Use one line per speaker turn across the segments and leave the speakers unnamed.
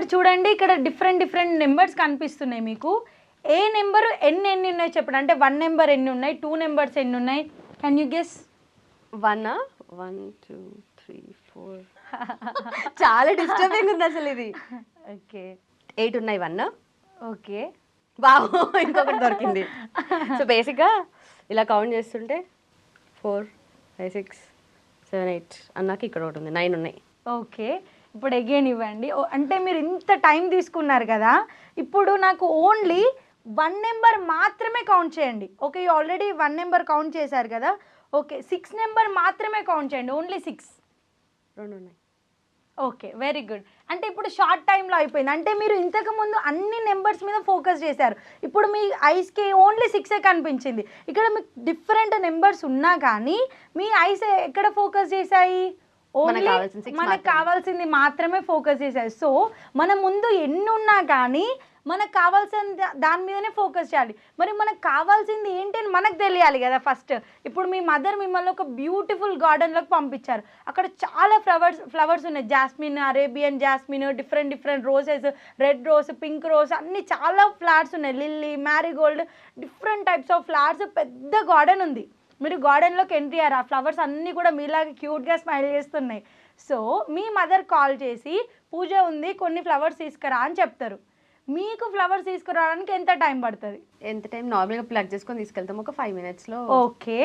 ఇక్కడ చూడండి, ఇక్కడ డిఫరెంట్ నెంబర్స్ కనిపిస్తున్నాయి మీకు. ఏ నెంబర్ ఎన్ని ఉన్నాయి చెప్పండి. అంటే 1 నెంబర్ ఎన్ని ఉన్నాయి, 2 నెంబర్స్ ఎన్ని ఉన్నాయి? Can you guess?
1 2 3 4 చాలా డిస్టర్బింగ్ ఉంది అసలు ఇది.
ఓకే
8 ఉన్నాయి 1.
ఓకే
వావ్, ఇంకొకటి దొరికింది. సో బేసిక్గా ఇలా కౌంట్ చేస్తుంటే 4 5 6 7 8 అన్నాక ఇక్కడ ఒకటి ఉంది, 9 ఉన్నాయి.
ఓకే ఇప్పుడు అగైన్ ఇవ్వండి. అంటే మీరు ఇంత టైం తీసుకున్నారు కదా, ఇప్పుడు నాకు ఓన్లీ 1 నెంబర్ మాత్రమే కౌంట్ చేయండి. ఓకే ఆల్రెడీ 1 నెంబర్ కౌంట్ చేశారు కదా. ఓకే 6 నెంబర్ మాత్రమే కౌంట్ చేయండి, ఓన్లీ 6.
2 ఉన్నాయి.
Okay very good. అంటే ఇప్పుడు షార్ట్ టైంలో అయిపోయింది. అంటే మీరు ఇంతకుముందు అన్ని నెంబర్స్ మీద ఫోకస్ చేశారు, ఇప్పుడు మీ ఐస్కి ఓన్లీ 6 కనిపించింది. ఇక్కడ మీకు డిఫరెంట్ నెంబర్స్ ఉన్నా కానీ మీ ఐస్ ఎక్కడ ఫోకస్ చేశాయి? ఓన్లీ మనకు కావాల్సింది మాత్రమే ఫోకస్ చేశాయి. సో మన ముందు ఎన్ని ఉన్నా కానీ మనకు కావాల్సిన దాని మీదనే ఫోకస్ చేయాలి. మరి మనకు కావాల్సింది ఏంటి అని మనకు తెలియాలి కదా ఫస్ట్. ఇప్పుడు మీ మదర్ మిమ్మల్ని ఒక బ్యూటిఫుల్ గార్డెన్లోకి పంపించారు, అక్కడ చాలా ఫ్లవర్స్ ఉన్నాయి. Jasmine, Arabian jasmine, different roses, red rose, pink rose, అన్ని చాలా ఫ్లవర్స్ ఉన్నాయి. Lily, Marie Gold, different types of flowers, పెద్ద గార్డెన్ ఉంది. మీరు గార్డెన్లోకి ఎంట్రీ అయ్యారు, ఆ ఫ్లవర్స్ అన్నీ కూడా మీలాగా క్యూట్గా స్మైల్ చేస్తున్నాయి. సో మీ మదర్ కాల్ చేసి పూజ ఉంది కొన్ని ఫ్లవర్స్ తీసుకురా అని చెప్తారు. మీకు ఫ్లవర్స్ తీసుకురావడానికి ఎంత టైం పడుతుంది?
ఎంత టైం నార్మల్గా ప్లగ్ చేసుకొని తీసుకెళ్తాం, ఒక 5 minutesలో.
ఓకే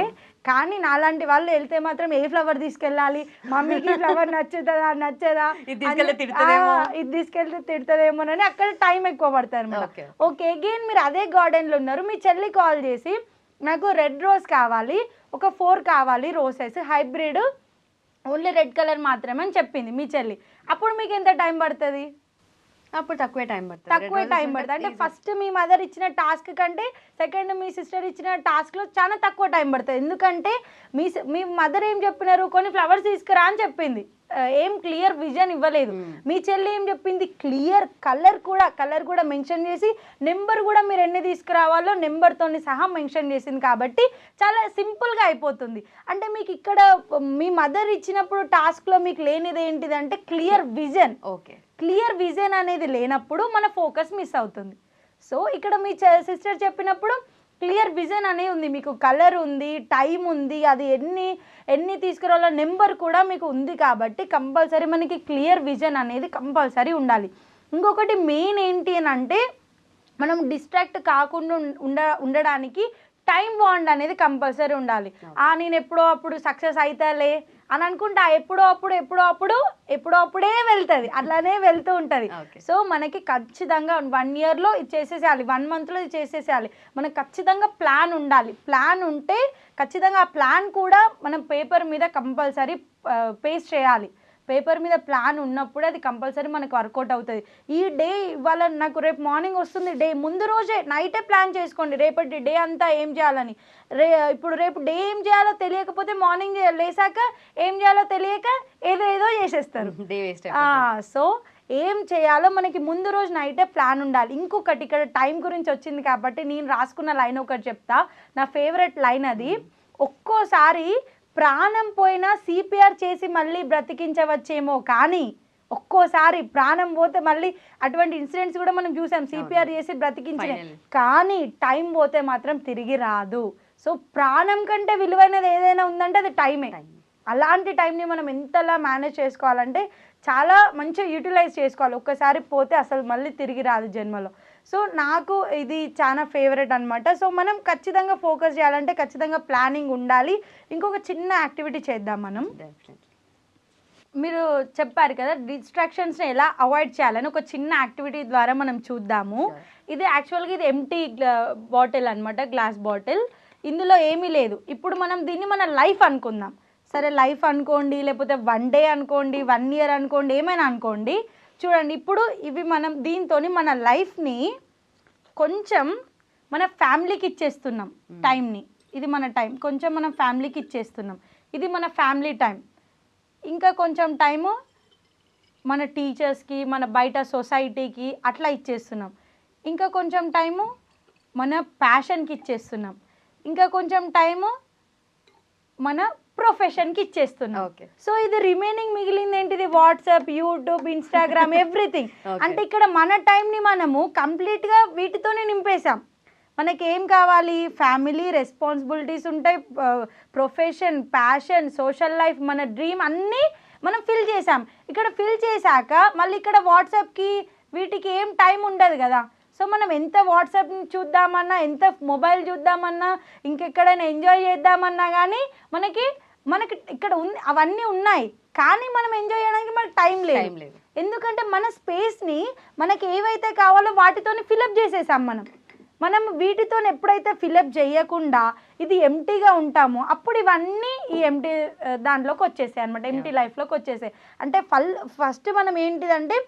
కానీ నాలాంటి వాళ్ళు వెళ్తే మాత్రం ఏ ఫ్లవర్ తీసుకెళ్ళాలి, మమ్మీకి ఫ్లవర్ నచ్చుతుందా నచ్చదా, ఇది తీసుకెళ్తే తిడుతుందేమోనని అక్కడ టైం ఎక్కువ పడుతుంది. ఓకే అగైన్ మీరు అదే గార్డెన్లో ఉన్నారు, మీ చెల్లి కాల్ చేసి నాకు రెడ్ రోజ్ కావాలి, ఒక 4 కావాలి roses, hybrid, only red colour మాత్రమే అని చెప్పింది మీ చెల్లి. అప్పుడు మీకు ఎంత టైం పడుతుంది?
అప్పుడు తక్కువే టైం పడుతుంది.
అంటే ఫస్ట్ మీ మదర్ ఇచ్చిన టాస్క్ కంటే సెకండ్ మీ సిస్టర్ ఇచ్చిన టాస్క్లో చాలా తక్కువ టైం పడుతుంది. ఎందుకంటే మీ మదర్ ఏం చెప్పినారు, కొన్ని ఫ్లవర్స్ తీసుకురా అని చెప్పింది, ఏం క్లియర్ విజన్ ఇవ్వలేదు. మీ చెల్లి ఏం చెప్పింది, క్లియర్ కలర్ కూడా మెన్షన్ చేసి నెంబర్ కూడా మీరు ఎన్ని తీసుకురావాలో నెంబర్తో సహా మెన్షన్ చేసింది. కాబట్టి చాలా సింపుల్గా అయిపోతుంది. అంటే మీకు ఇక్కడ మీ మదర్ ఇచ్చినప్పుడు టాస్క్లో మీకు లేనిది ఏంటిది అంటే clear vision.
Okay
clear vision అనేది లేనప్పుడు మన ఫోకస్ మిస్ అవుతుంది. సో ఇక్కడ మీ సిస్టర్ చెప్పినప్పుడు క్లియర్ విజన్ అనేది ఉంది, మీకు కలర్ ఉంది, టైం ఉంది, అది ఎన్ని తీసుకురావాలో నెంబర్ కూడా మీకు ఉంది. కాబట్టి కంపల్సరీ మనకి క్లియర్ విజన్ అనేది కంపల్సరీ ఉండాలి. ఇంకొకటి మెయిన్ ఏంటి అని అంటే మనం డిస్ట్రాక్ట్ కాకుండా ఉండడానికి టైం బాండ్ అనేది కంపల్సరీ ఉండాలి. నేను ఎప్పుడో అప్పుడు సక్సెస్ అవుతాలే అని అనుకుంటే ఎప్పుడో అప్పుడే వెళ్తుంది, అట్లానే వెళ్తూ ఉంటుంది. సో మనకి ఖచ్చితంగా 1 yearలో ఇది చేసేసేయాలి, 1 monthలో ఇది చేసేసేయాలి. మనకు ఖచ్చితంగా ప్లాన్ ఉండాలి. ప్లాన్ ఉంటే ఖచ్చితంగా ఆ ప్లాన్ కూడా మనం పేపర్ మీద కంపల్సరీ పేస్ట్ చేయాలి. పేపర్ మీద ప్లాన్ ఉన్నప్పుడే అది కంపల్సరీ మనకు వర్కౌట్ అవుతుంది. ఈ డే ఇవాళ నాకు రేపు మార్నింగ్ వస్తుంది, డే ముందు రోజే నైటే ప్లాన్ చేసుకోండి రేపటి డే అంతా ఏం చేయాలని. ఇప్పుడు రేపు డే ఏం చేయాలో తెలియకపోతే మార్నింగ్ లేసాక ఏం చేయాలో తెలియక ఏదో చేసేస్తారు. సో ఏం చేయాలో మనకి ముందు రోజు నైటే ప్లాన్ ఉండాలి. ఇంకొకటి ఇక్కడ టైం గురించి వచ్చింది కాబట్టి నేను రాసుకున్న లైన్ ఒకటి చెప్తా, నా ఫేవరెట్ లైన్ అది. ఒక్కోసారి ప్రాణం పోయినా సిపిఆర్ చేసి మళ్ళీ బ్రతికించవచ్చేమో, కానీ ఒక్కోసారి ప్రాణం పోతే మళ్ళీ అటువంటి ఇన్సిడెంట్స్ కూడా మనం చూసాం, సిపిఆర్ చేసి బ్రతికించిన, కానీ టైం పోతే మాత్రం తిరిగి రాదు. సో ప్రాణం కంటే విలువైనది ఏదైనా ఉందంటే అది టైమే. అలాంటి టైంని మనం ఎంతలా మేనేజ్ చేసుకోవాలంటే చాలా మంచిగా యూటిలైజ్ చేసుకోవాలి. ఒక్కసారి పోతే అసలు మళ్ళీ తిరిగి రాదు జన్మలో. సో నాకు ఇది చాలా ఫేవరెట్ అనమాట. సో మనం ఖచ్చితంగా ఫోకస్ చేయాలంటే ఖచ్చితంగా ప్లానింగ్ ఉండాలి. ఇంకొక చిన్న యాక్టివిటీ చేద్దాం మనం. మీరు చెప్పారు కదా డిస్ట్రాక్షన్స్ని ఎలా అవాయిడ్ చేయాలని, ఒక చిన్న యాక్టివిటీ ద్వారా మనం చూద్దాము. ఇది యాక్చువల్గా ఇది ఎంటీ బాటిల్ అనమాట, గ్లాస్ బాటిల్, ఇందులో ఏమీ లేదు. ఇప్పుడు మనం దీన్ని మన లైఫ్ అనుకుందాం. సరే లైఫ్ అనుకోండి, లేకపోతే 1 day అనుకోండి, 1 year అనుకోండి, ఏమైనా అనుకోండి. చూడండి ఇప్పుడు ఇవి మనం దీంతో మన లైఫ్ని కొంచెం మన ఫ్యామిలీకి ఇచ్చేస్తున్నాం టైంని. ఇది మన టైం కొంచెం మనం ఫ్యామిలీకి ఇచ్చేస్తున్నాం, ఇది మన ఫ్యామిలీ టైం. ఇంకా కొంచెం టైము మన టీచర్స్కి, మన బయట సొసైటీకి అట్లా ఇచ్చేస్తున్నాం. ఇంకా కొంచెం టైము మన ప్యాషన్కి ఇచ్చేస్తున్నాం. ఇంకా కొంచెం టైము మన ప్రొఫెషన్కి ఇచ్చేస్తున్నాం.
ఓకే.
సో ఇది రిమైనింగ్ మిగిలింది ఏంటిది, వాట్సాప్, యూట్యూబ్, ఇన్స్టాగ్రామ్, ఎవ్రీథింగ్. అంటే ఇక్కడ మన టైంని మనము కంప్లీట్గా వీటితోనే నింపేశాం. మనకి ఏం కావాలి, ఫ్యామిలీ రెస్పాన్సిబిలిటీస్ ఉంటాయి, ప్రొఫెషన్, ప్యాషన్, సోషల్ లైఫ్, మన డ్రీమ్ అన్నీ మనం ఫిల్ చేసాం. ఇక్కడ ఫిల్ చేశాక మళ్ళీ ఇక్కడ వాట్సాప్కి వీటికి ఏం టైం ఉండదు కదా. సో మనం ఎంత వాట్సాప్ చూద్దామన్నా, ఎంత మొబైల్ చూద్దామన్నా, ఇంకెక్కడైనా ఎంజాయ్ చేద్దామన్నా కానీ మనకి ఇక్కడ ఉంది, అవన్నీ ఉన్నాయి, కానీ మనం ఎంజాయ్ చేయడానికి మనకు టైం లేదు. ఎందుకంటే మన స్పేస్ని మనకి ఏవైతే కావాలో వాటితోని ఫిలప్ చేసేసాం. మనం వీటితో ఎప్పుడైతే ఫిలప్ చేయకుండా ఇది ఎంటీగా ఉంటామో అప్పుడు ఇవన్నీ ఈ ఎంటీ దాంట్లోకి వచ్చేసాయి అనమాట, ఎంటీ లైఫ్లోకి వచ్చేసాయి. అంటే ఫస్ట్ మనం ఏంటిదంటే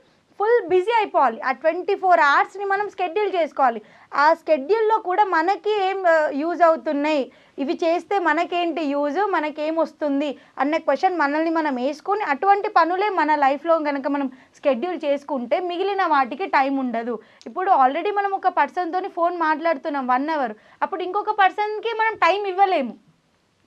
ఫుల్ బిజీ అయిపోవాలి. ఆ 24 అవర్స్ని మనం షెడ్యూల్ చేసుకోవాలి. ఆ షెడ్యూల్లో కూడా మనకి ఏం యూజ్ అవుతున్నాయి, ఇవి చేస్తే మనకేంటి యూజ్, మనకేం వస్తుంది అనే క్వశ్చన్ మనల్ని మనం వేసుకొని అటువంటి పనులే మన లైఫ్లో కనుక మనం షెడ్యూల్ చేసుకుంటే మిగిలిన వాటికి టైం ఉండదు. ఇప్పుడు ఆల్రెడీ మనం ఒక పర్సన్తో ఫోన్ మాట్లాడుతున్నాం 1 అవర్, అప్పుడు ఇంకొక పర్సన్కి మనం టైం ఇవ్వలేము.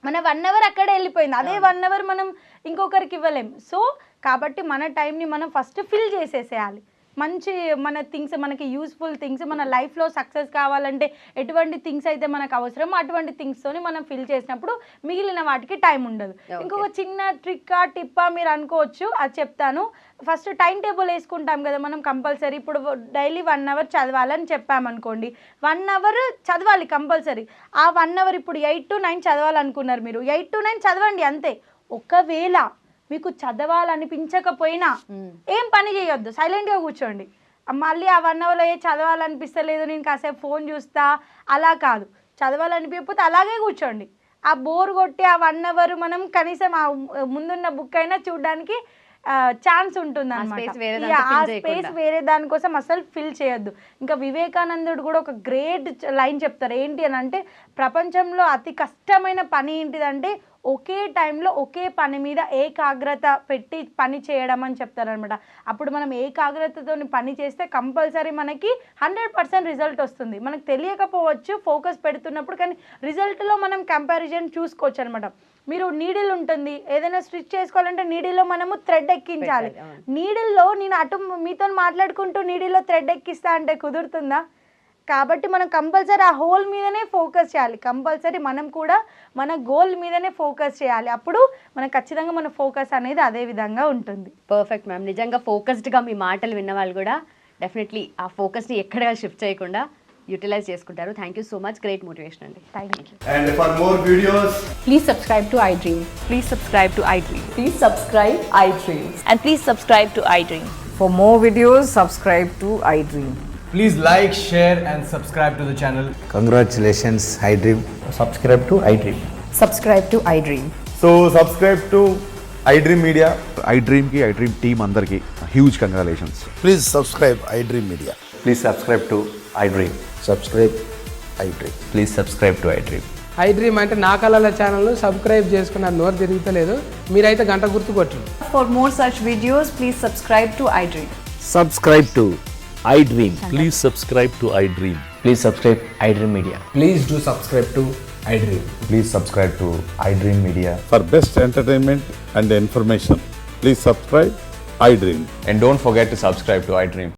మన 1 అవర్ అక్కడే వెళ్ళిపోయింది, అదే 1 అవర్ మనం ఇంకొకరికి ఇవ్వలేము. సో కాబట్టి మన టైంని మనం ఫస్ట్ ఫిల్ చేసేసేయాలి. మంచి మన థింగ్స్, మనకి యూస్ఫుల్ థింగ్స్, మన లైఫ్లో సక్సెస్ కావాలంటే ఎటువంటి థింగ్స్ అయితే మనకు అవసరమో అటువంటి థింగ్స్తోని మనం ఫిల్ చేసినప్పుడు మిగిలిన వాటికి టైం ఉండదు. ఇంకొక చిన్న టిప్పా మీరు అనుకోవచ్చు, అది చెప్తాను. ఫస్ట్ టైం టేబుల్ వేసుకుంటాం కదా మనం కంపల్సరీ. ఇప్పుడు డైలీ 1 అవర్ చదవాలని చెప్పామనుకోండి, 1 అవర్ చదవాలి కంపల్సరీ. ఆ 1 అవర్ ఇప్పుడు 8 to 9 చదవాలనుకున్నారు మీరు, 8 to 9 చదవండి అంతే. ఒకవేళ మీకు చదవాలనిపించకపోయినా ఏం పని చేయొద్దు, సైలెంట్గా కూర్చోండి. మళ్ళీ ఆ 1 అవర్లో చదవాలనిపిస్తలేదు, నేను కాసేపు ఫోన్ చూస్తా, అలా కాదు. చదవాలనిపించకపోతే అలాగే కూర్చోండి. ఆ బోర్ కొట్టి ఆ 1 అవర్ మనం కనీసం ఆ ముందున్న బుక్ అయినా చూడడానికి ఛాన్స్ ఉంటుంది అనమాట. ఆ స్పేస్ వేరే దానికోసం అసలు ఫిల్ చేయొద్దు. ఇంకా వివేకానందుడు కూడా ఒక గ్రేట్ లైన్ చెప్తారు, ఏంటి అని అంటే, ప్రపంచంలో అతి కష్టమైన పని ఏంటిదంటే ఒకే టైంలో ఒకే పని మీద ఏకాగ్రత పెట్టి పని చేయడం అని చెప్తారనమాట. అప్పుడు మనం ఏకాగ్రతతో పని చేస్తే కంపల్సరీ మనకి 100% రిజల్ట్ వస్తుంది. మనకు తెలియకపోవచ్చు ఫోకస్ పెడుతున్నప్పుడు, కానీ రిజల్ట్లో మనం కంపారిజన్ చూసుకోవచ్చు అనమాట. మీరు నీడిల్ ఉంటుంది, ఏదైనా స్టిచ్ చేసుకోవాలంటే నీడిల్లో మనము థ్రెడ్ ఎక్కించాలి. నీడిల్లో నేను అటు మీతో మాట్లాడుకుంటూ నీడిల్లో థ్రెడ్ ఎక్కిస్తా అంటే కుదురుతుందా? కాబట్టి మనం కంపల్సరీ ఆ హోల్ మీదనే ఫోకస్ చేయాలి. కంపల్సరీ మనం కూడా మన గోల్ మీదనే ఫోకస్ చేయాలి. అప్పుడు మనకు ఖచ్చితంగా మన ఫోకస్ అనేది అదే విధంగా ఉంటుంది.
Perfect ma'am. నిజంగా ఫోకస్డ్గా మీ మాటలు విన్న వాళ్ళు కూడా డెఫినెట్లీ ఆ ఫోకస్ని ఎక్కడ షిఫ్ట్ చేయకుండా యూటిలైజ్ చేసుకుంటారు. Thank you so much, great motivation అండి.
Thank you.
And for more videos,
Please subscribe to iDream.
Please subscribe to iDream.
Please subscribe iDream.
And please subscribe to iDream.
For more videos, subscribe to iDream.
please like, share and subscribe to the channel.
Congratulations, iDream.
Subscribe to iDream.
Subscribe to iDream.
So subscribe to iDream Media.
iDream ki iDream team andarki huge congratulations.
Please subscribe iDream Media.
Please subscribe to iDream.
Subscribe iDream.
Please subscribe to iDream.
iDream అంటే నా కళల channel subscribe చేసుకున్నారు, నోరు తిరుగుతలేదు, మీరైతే గంట గుర్తు కొట్టండి.
For more such videos, please subscribe to iDream.
Subscribe to iDream.
Please subscribe to iDream.
Please subscribe iDream Media.
Please do subscribe to iDream.
Please subscribe to iDream Media.
For best entertainment and information, please subscribe iDream.
And don't forget to subscribe to iDream.